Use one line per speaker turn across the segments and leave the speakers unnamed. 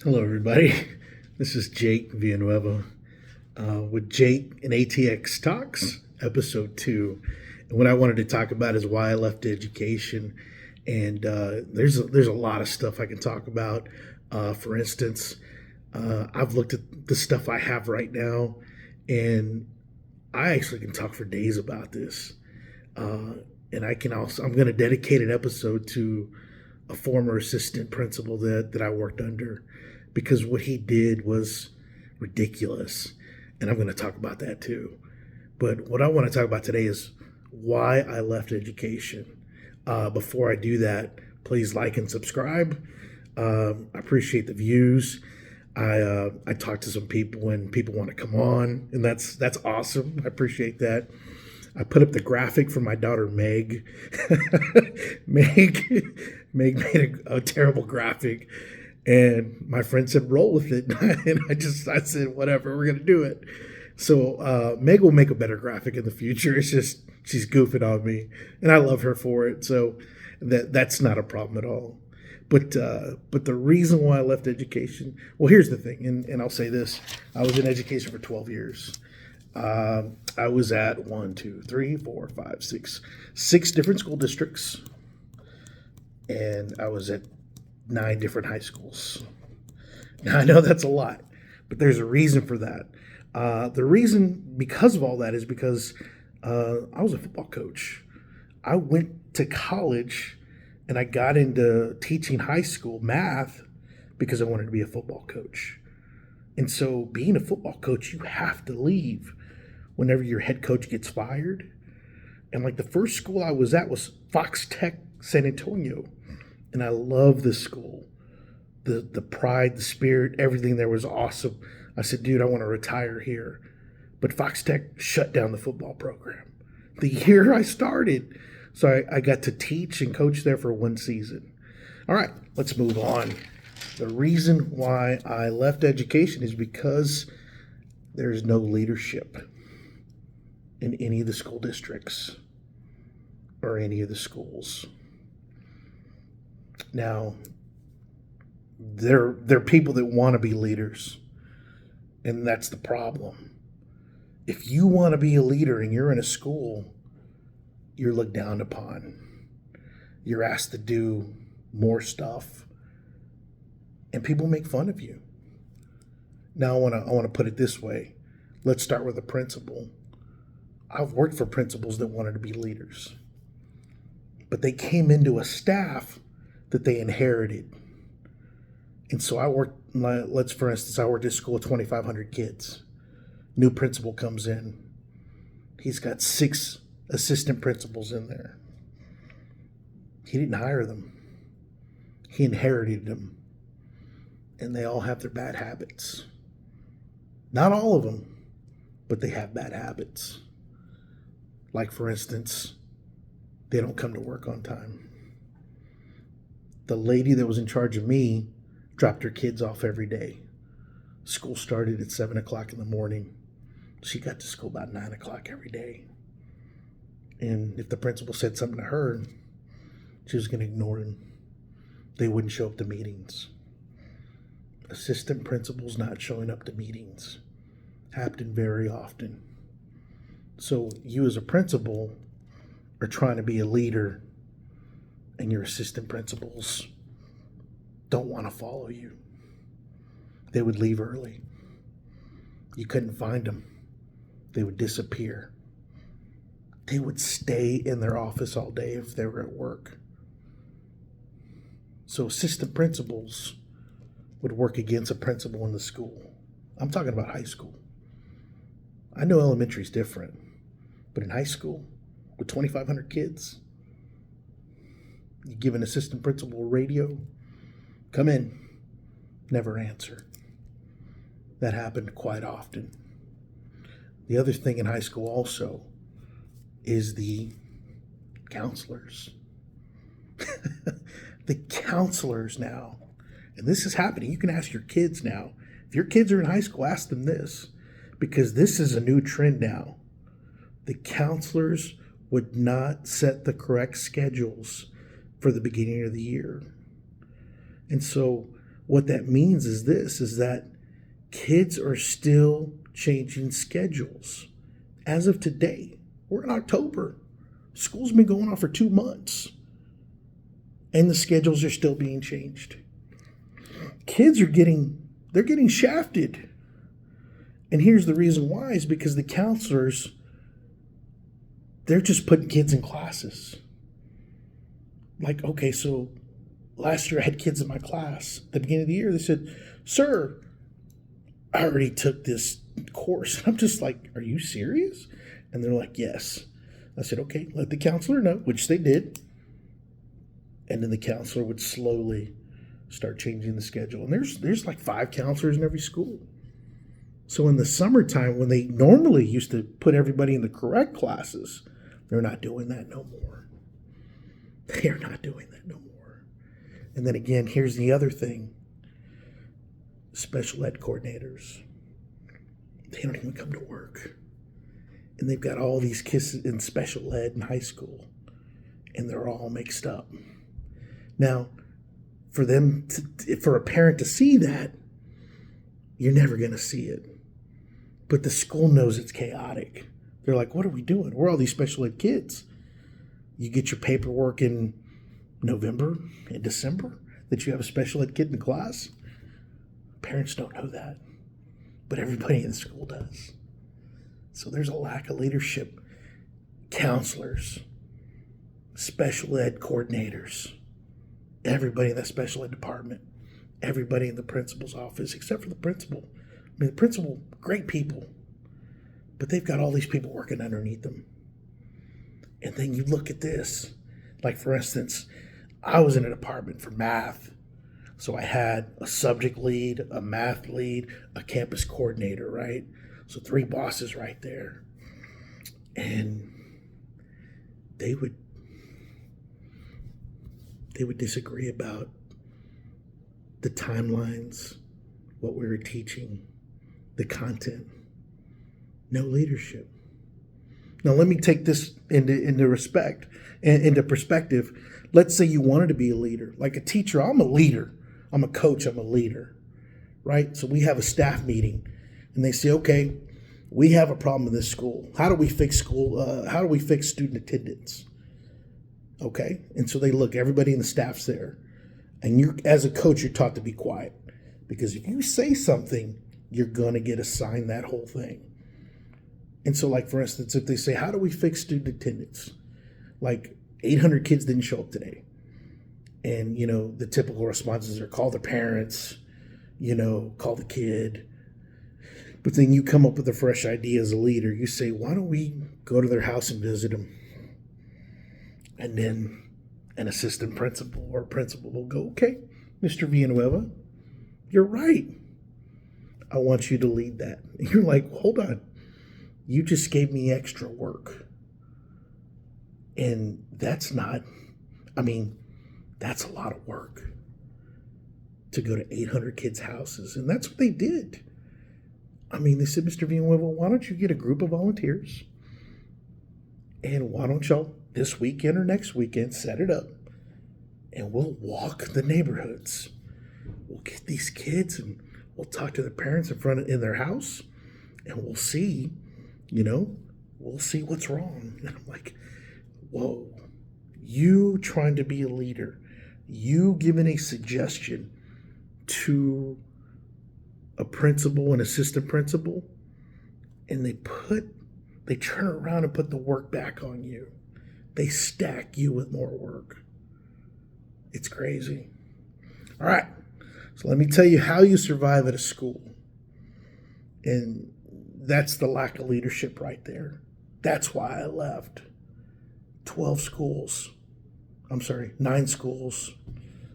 Hello, everybody. This is Jake Villanueva with Jake and ATX Talks, episode 2. And what I wanted to talk about is why I left education. And there's a lot of stuff I can talk about. For instance, I've looked at the stuff I have right now, and I actually can talk for days about this. And I'm going to dedicate an episode to a former assistant principal that I worked under because what he did was ridiculous. And I'm going to talk about that too. But what I want to talk about today is why I left education. Before I do that, please like and subscribe. I appreciate the views. I talk to some people when people want to come on, and that's awesome. I appreciate that. I put up the graphic for my daughter Meg. Meg made a terrible graphic, and my friend said roll with it, and I said whatever, we're gonna do it. So Meg will make a better graphic in the future. It's just she's goofing on me, and I love her for it. So that's not a problem at all. But the reason why I left education, well, here's the thing, and I'll say this: I was in education for 12 years. I was at 6 different school districts, and I was at 9 different high schools. Now I know that's a lot, but there's a reason for that. The reason because of all that is because I was a football coach. I went to college and I got into teaching high school math because I wanted to be a football coach. And so being a football coach, you have to leave whenever your head coach gets fired. And like the first school I was at was Fox Tech San Antonio. And I love this school. The pride, the spirit, everything there was awesome. I said, dude, I want to retire here. But Fox Tech shut down the football program the year I started. So I got to teach and coach there for 1 season. All right, let's move on. The reason why I left education is because there's no leadership in any of the school districts or any of the schools. Now, there are people that want to be leaders, and that's the problem. If you want to be a leader and you're in a school, you're looked down upon. You're asked to do more stuff, and people make fun of you. Now, I want to put it this way. Let's start with a principal. I've worked for principals that wanted to be leaders, but they came into a staff that they inherited. And so I worked at a school with 2,500 kids. New principal comes in. He's got 6 assistant principals in there. He didn't hire them. He inherited them. And they all have their bad habits. Not all of them, but they have bad habits. Like, for instance, they don't come to work on time. The lady that was in charge of me dropped her kids off every day. School started at 7 o'clock in the morning. She got to school about 9 o'clock every day. And if the principal said something to her, she was going to ignore him. They wouldn't show up to meetings. Assistant principals not showing up to meetings happened very often. So you as a principal are trying to be a leader, and your assistant principals don't want to follow you. They would leave early. You couldn't find them. They would disappear. They would stay in their office all day if they were at work. So assistant principals would work against a principal in the school. I'm talking about high school. I know elementary is different, but in high school, with 2,500 kids, you give an assistant principal a radio, come in, never answer. That happened quite often. The other thing in high school also is the counselors. The counselors now, and this is happening. You can ask your kids now. If your kids are in high school, ask them this, because this is a new trend now. The counselors would not set the correct schedules for the beginning of the year. And so What that means is this, is that kids are still changing schedules. As of today, we're in October. School's been going on for 2 months. And the schedules are still being changed. Kids are getting shafted. And here's the reason why, is because the counselors, they're just putting kids in classes. Like, okay, so last year I had kids in my class. At the beginning of the year, they said, "Sir, I already took this course." And I'm just like, "Are you serious?" And they're like, "Yes." I said, "Okay, let the counselor know," which they did. And then the counselor would slowly start changing the schedule. And there's like 5 counselors in every school. So in the summertime, when they normally used to put everybody in the correct classes, they're not doing that no more. They are not doing that no more. And then again, here's the other thing. Special ed coordinators. They don't even come to work. And they've got all these kids in special ed in high school. And they're all mixed up. Now, for a parent to see that, you're never going to see it. But the school knows it's chaotic. They're like, "What are we doing? We're all these special ed kids." You get your paperwork in November and December that you have a special ed kid in the class. Parents don't know that, but everybody in the school does. So there's a lack of leadership. Counselors, special ed coordinators, everybody in that special ed department, everybody in the principal's office, except for the principal. I mean, the principal, great people, but they've got all these people working underneath them. And then you look at this. Like, for instance, I was in a department for math. So I had a subject lead, a math lead, a campus coordinator, right? So 3 bosses right there. And they would disagree about the timelines, what we were teaching, the content. No leadership. Now, let me take this into perspective. Let's say you wanted to be a leader. Like a teacher, I'm a leader. I'm a coach, I'm a leader, right? So we have a staff meeting, and they say, "Okay, we have a problem in this school. How do we fix student attendance?" Okay, and so they look, everybody in the staff's there. And you, as a coach, you're taught to be quiet. Because if you say something, you're going to get assigned that whole thing. And so, like, for instance, if they say, "How do we fix student attendance?" Like, 800 kids didn't show up today. And, the typical responses are call the parents, call the kid. But then you come up with a fresh idea as a leader. You say, "Why don't we go to their house and visit them?" And then an assistant principal or principal will go, "Okay, Mr. Villanueva, you're right. I want you to lead that." And you're like, "Hold on. You just gave me extra work." And that's a lot of work to go to 800 kids' houses. And that's what they did. They said, "Mr. Villanueva, why don't you get a group of volunteers? And why don't y'all this weekend or next weekend set it up? And we'll walk the neighborhoods. We'll get these kids and we'll talk to the parents in their house. And we'll see, we'll see what's wrong." And I'm like, whoa, you trying to be a leader, you giving a suggestion to a principal and assistant principal, and they turn around and put the work back on you. They stack you with more work. It's crazy. All right, so let me tell you how you survive at a school. And that's the lack of leadership right there. That's why I left. 9 schools,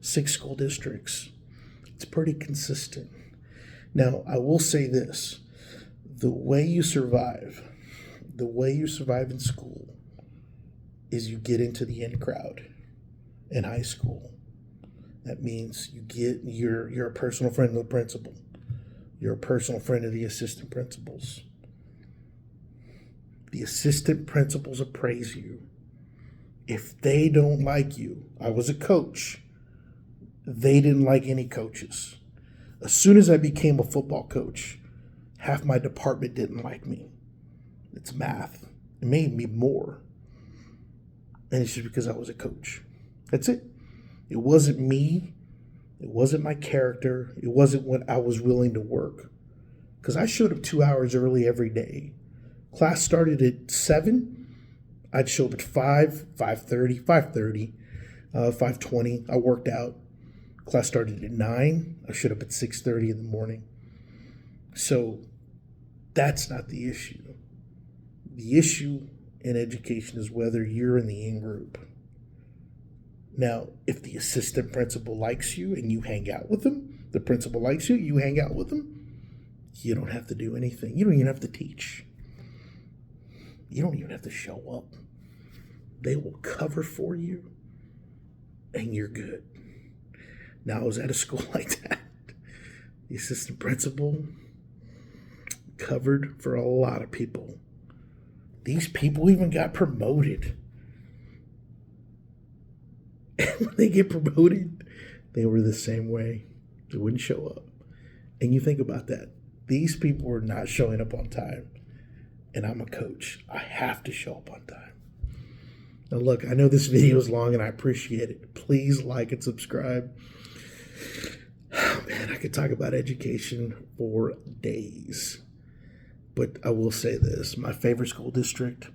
6 school districts. It's pretty consistent. Now, I will say this. The way you survive in school is you get into the in crowd in high school. That means you're a personal friend of the principal. You're a personal friend of the assistant principals. The assistant principals appraise you. If they don't like you, I was a coach. they didn't like any coaches. As soon as I became a football coach, half my department didn't like me. It's math. It made me more. And it's just because I was a coach. That's it. It wasn't me. It wasn't my character. It wasn't what I was willing to work. Because I showed up 2 hours early every day. Class started at 7. I'd show up at 5, 5:30, 5:30, 5:20. I worked out. Class started at 9. I showed up at 6:30 in the morning. So that's not the issue. The issue in education is whether you're in the in-group. Now, if the assistant principal likes you and you hang out with them, the principal likes you, you hang out with them, you don't have to do anything. You don't even have to teach. You don't even have to show up. They will cover for you, and you're good. Now, I was at a school like that. The assistant principal covered for a lot of people. These people even got promoted. And when they get promoted, they were the same way. They wouldn't show up. And you think about that. These people are not showing up on time. And I'm a coach. I have to show up on time. Now look, I know this video is long and I appreciate it. Please like and subscribe. Oh man, I could talk about education for days. But I will say this. My favorite school district,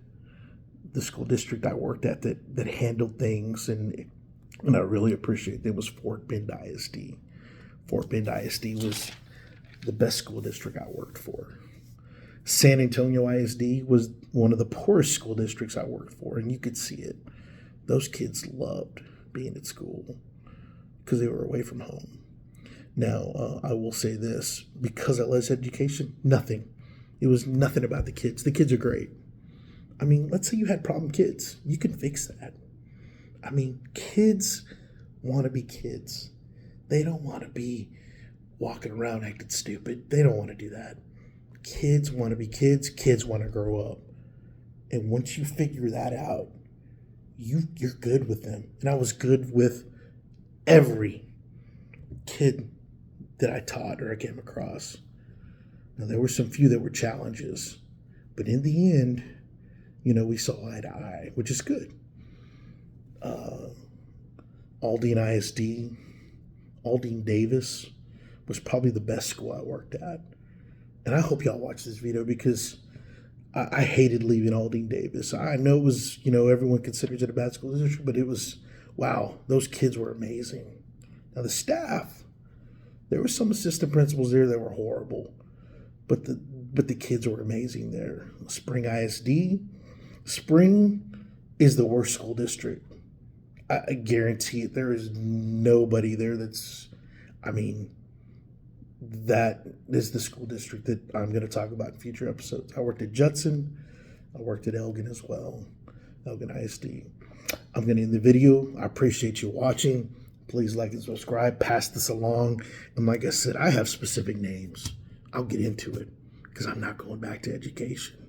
the school district I worked at that handled things and I really appreciate it, was Fort Bend ISD. Fort Bend ISD was the best school district I worked for. San Antonio ISD was one of the poorest school districts I worked for, and you could see it. Those kids loved being at school because they were away from home. Now, I will say this, because I led education, nothing. It was nothing about the kids. The kids are great. I mean, let's say you had problem kids. You can fix that. I mean, kids want to be kids. They don't want to be walking around acting stupid. They don't want to do that. Kids want to be kids. Kids want to grow up. And once you figure that out, you're good with them. And I was good with every kid that I taught or I came across. Now, there were some few that were challenges. But in the end, we saw eye to eye, which is good. Aldine ISD, Aldine Davis was probably the best school I worked at. And I hope y'all watch this video because I hated leaving Aldine Davis. I know it was, everyone considers it a bad school district, but it was, wow, those kids were amazing. Now the staff, there were some assistant principals there that were horrible, but the kids were amazing there. Spring ISD, Spring is the worst school district. I guarantee it. There is nobody there that is the school district that I'm going to talk about in future episodes. I worked at Judson. I worked at Elgin as well, Elgin ISD. I'm going to end the video. I appreciate you watching. Please like and subscribe. Pass this along. And like I said, I have specific names. I'll get into it because I'm not going back to education.